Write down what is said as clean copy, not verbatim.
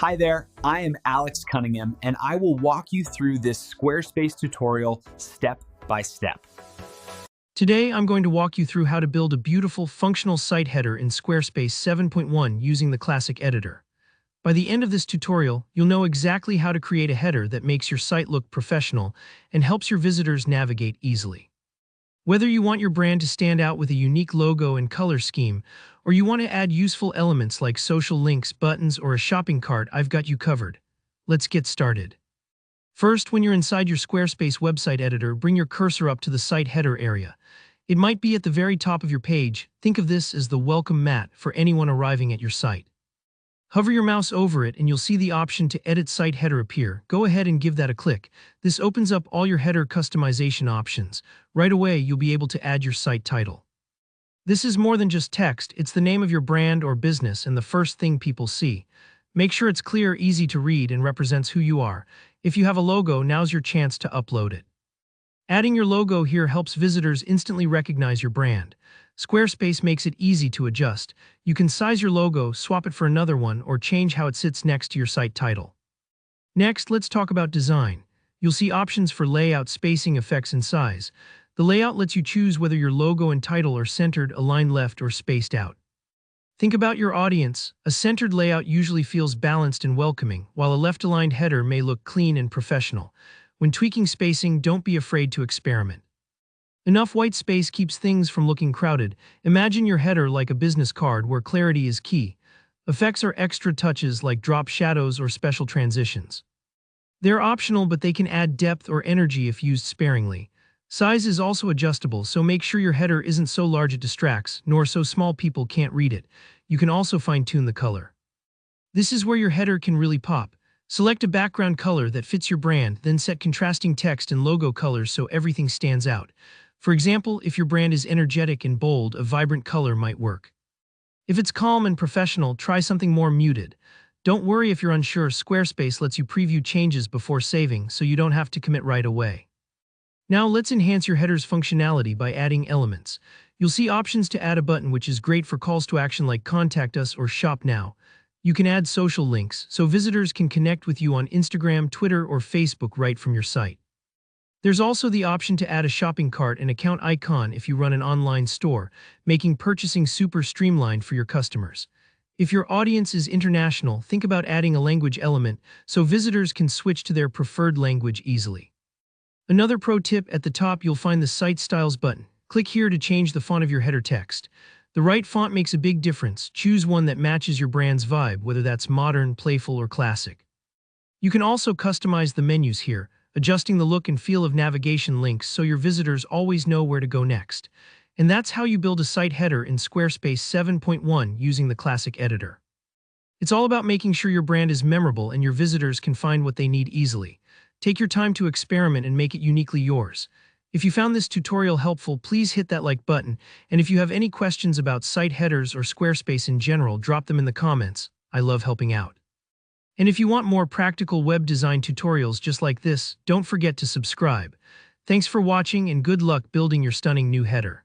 Hi there, I am Alex Cunningham, and I will walk you through this Squarespace tutorial step by step. Today, I'm going to walk you through how to build a beautiful, functional site header in Squarespace 7.1 using the classic editor. By the end of this tutorial, you'll know exactly how to create a header that makes your site look professional and helps your visitors navigate easily. Whether you want your brand to stand out with a unique logo and color scheme, or you want to add useful elements like social links, buttons, or a shopping cart, I've got you covered. Let's get started. First, when you're inside your Squarespace website editor, bring your cursor up to the site header area. It might be at the very top of your page. Think of this as the welcome mat for anyone arriving at your site. Hover your mouse over it and you'll see the option to edit site header appear. Go ahead and give that a click. This opens up all your header customization options. Right away, you'll be able to add your site title. This is more than just text, it's the name of your brand or business and the first thing people see. Make sure it's clear, easy to read, and represents who you are. If you have a logo, now's your chance to upload it. Adding your logo here helps visitors instantly recognize your brand. Squarespace makes it easy to adjust. You can size your logo, swap it for another one, or change how it sits next to your site title. Next, let's talk about design. You'll see options for layout, spacing, effects, and size. The layout lets you choose whether your logo and title are centered, aligned left, or spaced out. Think about your audience. A centered layout usually feels balanced and welcoming, while a left-aligned header may look clean and professional. When tweaking spacing, don't be afraid to experiment. Enough white space keeps things from looking crowded. Imagine your header like a business card where clarity is key. Effects are extra touches like drop shadows or special transitions. They're optional, but they can add depth or energy if used sparingly. Size is also adjustable, so make sure your header isn't so large it distracts, nor so small people can't read it. You can also fine-tune the color. This is where your header can really pop. Select a background color that fits your brand, then set contrasting text and logo colors so everything stands out. For example, if your brand is energetic and bold, a vibrant color might work. If it's calm and professional, try something more muted. Don't worry if you're unsure, Squarespace lets you preview changes before saving, so you don't have to commit right away. Now let's enhance your header's functionality by adding elements. You'll see options to add a button, which is great for calls to action like Contact Us or Shop Now. You can add social links, so visitors can connect with you on Instagram, Twitter, or Facebook right from your site. There's also the option to add a shopping cart and account icon if you run an online store, making purchasing super streamlined for your customers. If your audience is international, think about adding a language element so visitors can switch to their preferred language easily. Another pro tip: at the top you'll find the Site Styles button. Click here to change the font of your header text. The right font makes a big difference. Choose one that matches your brand's vibe, whether that's modern, playful, or classic. You can also customize the menus here, adjusting the look and feel of navigation links so your visitors always know where to go next. And that's how you build a site header in Squarespace 7.1 using the classic editor. It's all about making sure your brand is memorable and your visitors can find what they need easily. Take your time to experiment and make it uniquely yours. If you found this tutorial helpful, please hit that like button, and if you have any questions about site headers or Squarespace in general, drop them in the comments. I love helping out. And if you want more practical web design tutorials just like this, don't forget to subscribe. Thanks for watching and good luck building your stunning new header.